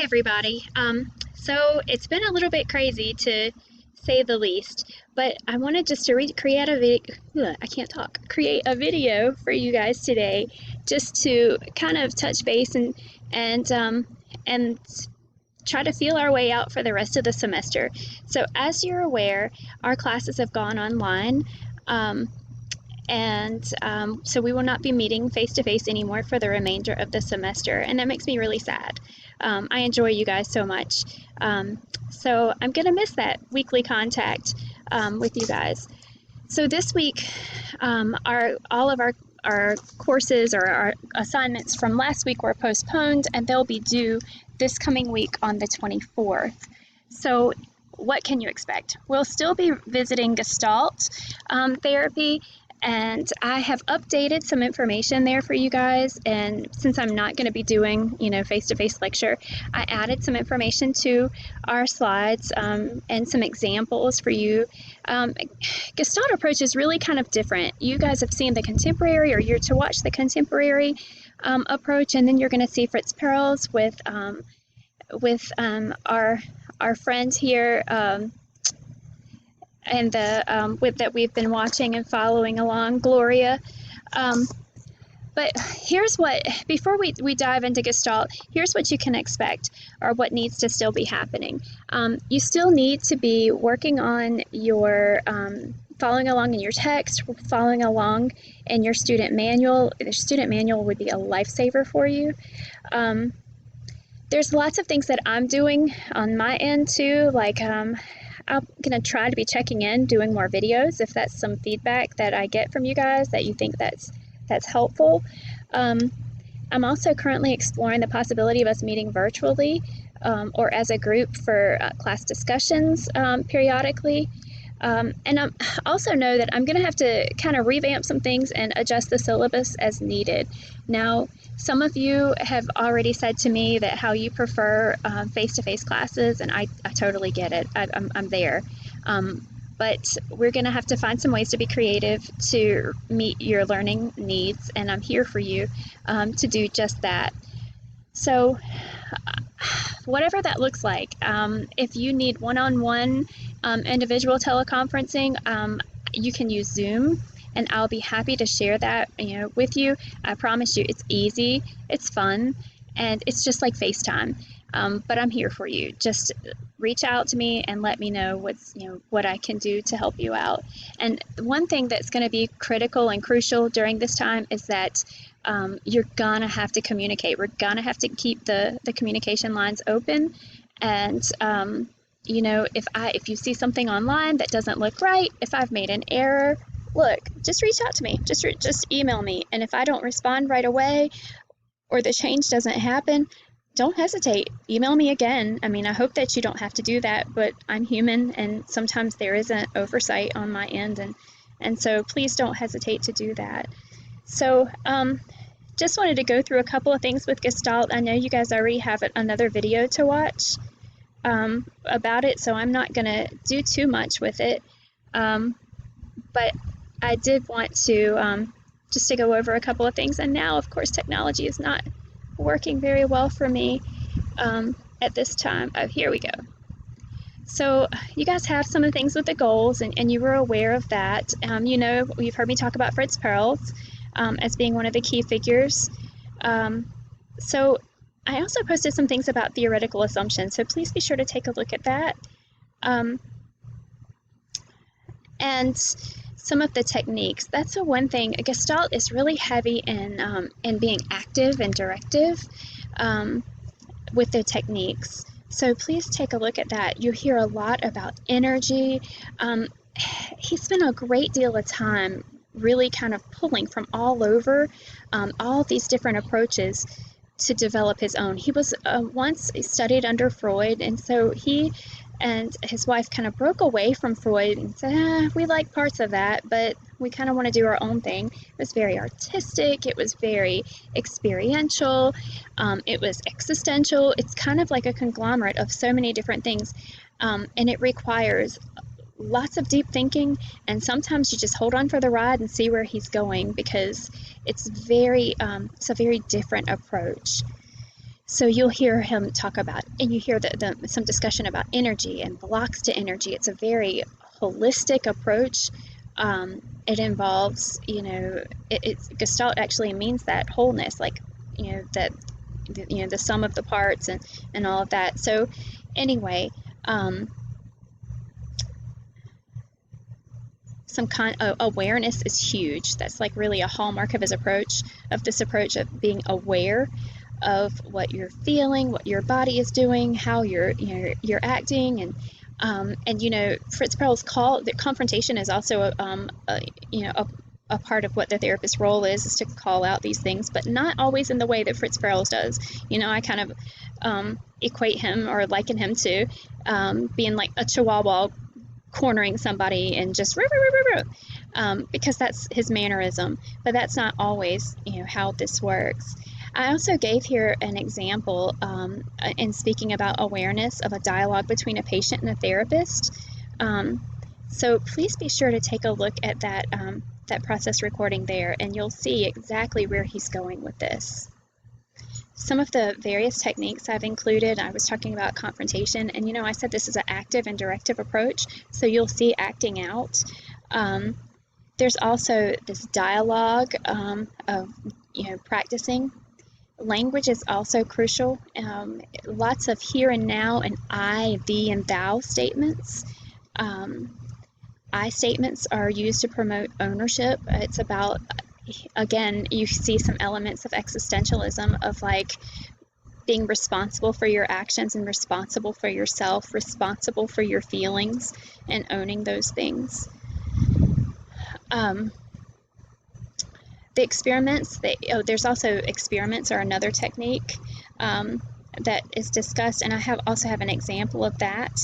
everybody. So it's been a little bit crazy to say the least, but I wanted just to create a video. I can't talk. Create a video for you guys today, just to kind of touch base and try to feel our way out for the rest of the semester. So as you're aware, our classes have gone online. So we will not be meeting face-to-face anymore for the remainder of the semester, and that makes me really sad. I enjoy you guys so much. So I'm going to miss that weekly contact with you guys. So this week, all of our courses or our assignments from last week were postponed, and they'll be due this coming week on the 24th. So what can you expect? We'll still be visiting Gestalt Therapy, and I have updated some information there for you guys. And since I'm not going to be doing, face-to-face lecture, I added some information to our slides and some examples for you. Gestalt approach is really kind of different. You guys have seen the contemporary, or you're to watch the contemporary approach, and then you're going to see Fritz Perls with our friend here. And that we've been watching and following along, Gloria. But here's what, before we dive into Gestalt, here's what you can expect, or what needs to still be happening. You still need to be working on your, following along in your text, following along in your student manual. The student manual would be a lifesaver for you. There's lots of things that I'm doing on my end too, like I'm going to try to be checking in, doing more videos, if that's some feedback that I get from you guys that you think that's helpful. I'm also currently exploring the possibility of us meeting virtually or as a group for class discussions periodically. And I also know that I'm going to have to kind of revamp some things and adjust the syllabus as needed. Now, some of you have already said to me that how you prefer face-to-face classes, and I totally get it. I'm there. But we're going to have to find some ways to be creative to meet your learning needs, and I'm here for you to do just that. So whatever that looks like, if you need one-on-one individual teleconferencing, you can use Zoom, and I'll be happy to share that with you. I promise you, it's easy, it's fun, and it's just like FaceTime. But I'm here for you. Just reach out to me and let me know what I can do to help you out. And one thing that's going to be critical and crucial during this time is that you're gonna have to communicate. We're gonna have to keep the communication lines open. And if you see something online that doesn't look right, if I've made an error, look, just reach out to me. Just email me. And if I don't respond right away, or the change doesn't happen, don't hesitate. Email me again. I mean, I hope that you don't have to do that, but I'm human, and sometimes there is an oversight on my end, and so please don't hesitate to do that. So just wanted to go through a couple of things with Gestalt. I know you guys already have another video to watch about it, so I'm not going to do too much with it. But I did want to just to go over a couple of things. And now, of course, technology is not working very well for me at this time. Oh, here we go. So you guys have some of the things with the goals, and you were aware of that. You've heard me talk about Fritz Perls as being one of the key figures. So I also posted some things about theoretical assumptions, so please be sure to take a look at that. And some of the techniques. That's the one thing. Gestalt is really heavy in being active and directive with the techniques. So please take a look at that. You hear a lot about energy. He spent a great deal of time really kind of pulling from all over all these different approaches to develop his own. He was once studied under Freud, and so he and his wife kind of broke away from Freud and said, we like parts of that, but we kind of want to do our own thing. It was very artistic, it was very experiential, it was existential. It's kind of like a conglomerate of so many different things, and it requires lots of deep thinking, and sometimes you just hold on for the ride and see where he's going, because it's a very different approach. So you'll hear him talk about, and you hear some discussion about energy and blocks to energy. It's a very holistic approach. It involves, it's Gestalt actually means that wholeness, like, that, the sum of the parts and all of that. So anyway, some kind of awareness is huge. That's like really a hallmark of this approach of being aware of what you're feeling, what your body is doing, how you're acting, and Fritz Perls call the confrontation is also a part of what the therapist's role is to call out these things, but not always in the way that Fritz Perls does. I kind of equate him or liken him to being like a chihuahua cornering somebody and just because that's his mannerism, but that's not always how this works. I also gave here an example in speaking about awareness of a dialogue between a patient and a therapist. So please be sure to take a look at that process recording there, and you'll see exactly where he's going with this. Some of the various techniques I've included, I was talking about confrontation, and I said this is an active and directive approach, so you'll see acting out. There's also this dialogue of practicing. Language is also crucial. Lots of here and now and I, thee, and thou statements. I statements are used to promote ownership. It's about, again, you see some elements of existentialism of like being responsible for your actions and responsible for yourself, responsible for your feelings, and owning those things. The experiments, there's also experiments are another technique that is discussed, and I also have an example of that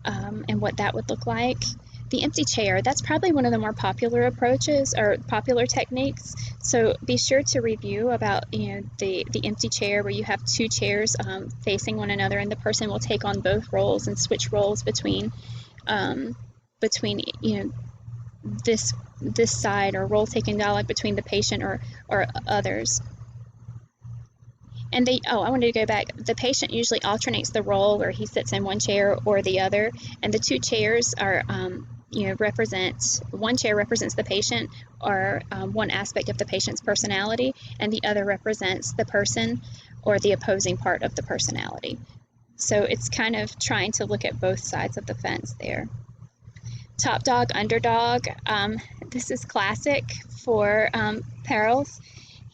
and what that would look like. The empty chair, that's probably one of the more popular approaches or popular techniques. So be sure to review about the empty chair, where you have two chairs facing one another, and the person will take on both roles and switch roles between this side, or role-taking dialogue between the patient or others. And I wanted to go back. The patient usually alternates the role, where he sits in one chair or the other, and the two chairs are one chair represents the patient or one aspect of the patient's personality, and the other represents the person or the opposing part of the personality. So it's kind of trying to look at both sides of the fence there. Top dog, underdog. This is classic for Perls.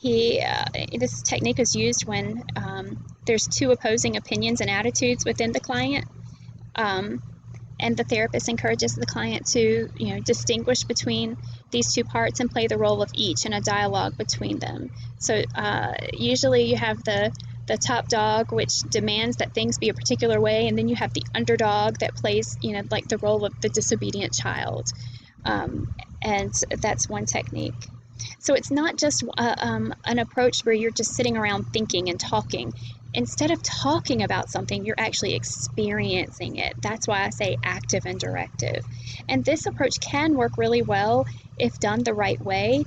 This technique is used when there's two opposing opinions and attitudes within the client, and the therapist encourages the client to distinguish between these two parts and play the role of each in a dialogue between them. So usually you have the top dog, which demands that things be a particular way, and then you have the underdog that plays, like the role of the disobedient child, and that's one technique. So it's not just an approach where you're just sitting around thinking and talking. Instead of talking about something, you're actually experiencing it. That's why I say active and directive. And this approach can work really well if done the right way.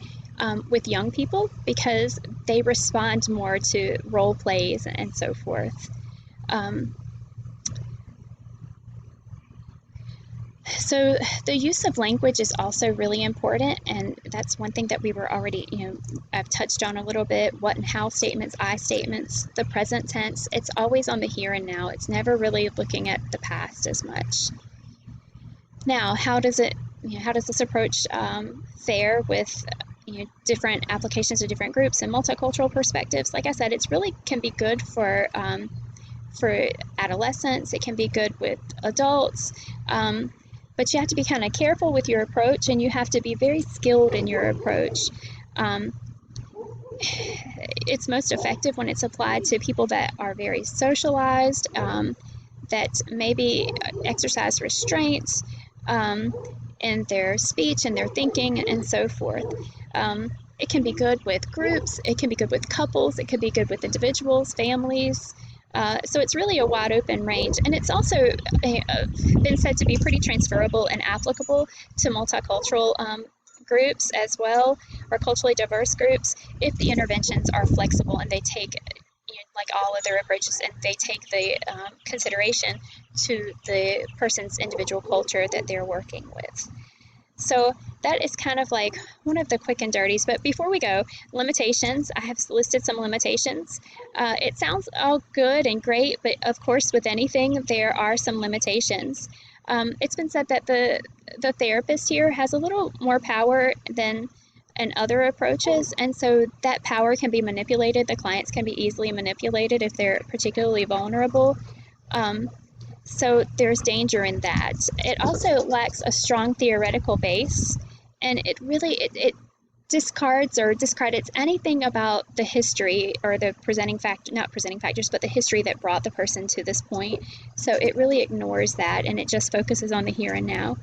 With young people, because they respond more to role plays and so forth. So the use of language is also really important, and that's one thing that we were already, I've touched on a little bit. What and how statements, I statements, the present tense, it's always on the here and now. It's never really looking at the past as much. Now, how does this approach fare with different applications of different groups and multicultural perspectives? Like I said, it's really can be good for adolescents. It can be good with adults, but you have to be kind of careful with your approach, and you have to be very skilled in your approach. It's most effective when it's applied to people that are very socialized, that maybe exercise restraints in their speech and their thinking and so forth. It can be good with groups, it can be good with couples, it could be good with individuals, families. So it's really a wide open range, and it's also been said to be pretty transferable and applicable to multicultural groups as well, or culturally diverse groups, if the interventions are flexible and they take like all other approaches, and they take the consideration to the person's individual culture that they're working with. So that is kind of like one of the quick and dirties. But before we go, limitations, I have listed some limitations. It sounds all good and great, but of course with anything, there are some limitations. It's been said that the therapist here has a little more power than in other approaches, and so that power can be manipulated. The clients can be easily manipulated if they're particularly vulnerable. So there's danger in that. It also lacks a strong theoretical base, and it discards or discredits anything about the history or the not presenting factors, but the history that brought the person to this point. So it really ignores that, and it just focuses on the here and now.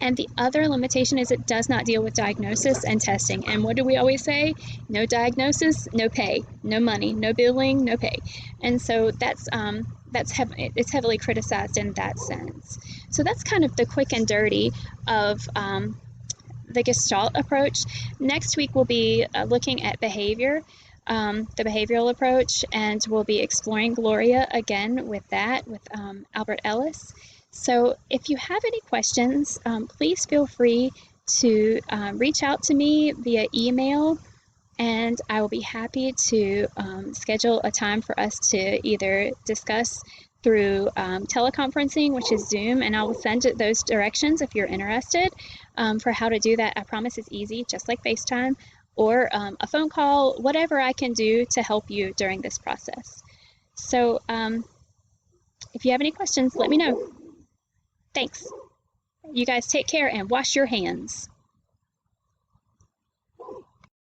And the other limitation is it does not deal with diagnosis and testing. And what do we always say? No diagnosis, no pay, no money, no billing, no pay. And so it's heavily criticized in that sense. So that's kind of the quick and dirty of the Gestalt approach. Next week we'll be looking at behavior, the behavioral approach, and we'll be exploring Gloria again with Albert Ellis. So if you have any questions, please feel free to reach out to me via email, and I will be happy to schedule a time for us to either discuss through teleconferencing, which is Zoom, and I will send those directions if you're interested for how to do that. I promise it's easy, just like FaceTime, or a phone call, whatever I can do to help you during this process. So if you have any questions, let me know. Thanks. You guys take care and wash your hands.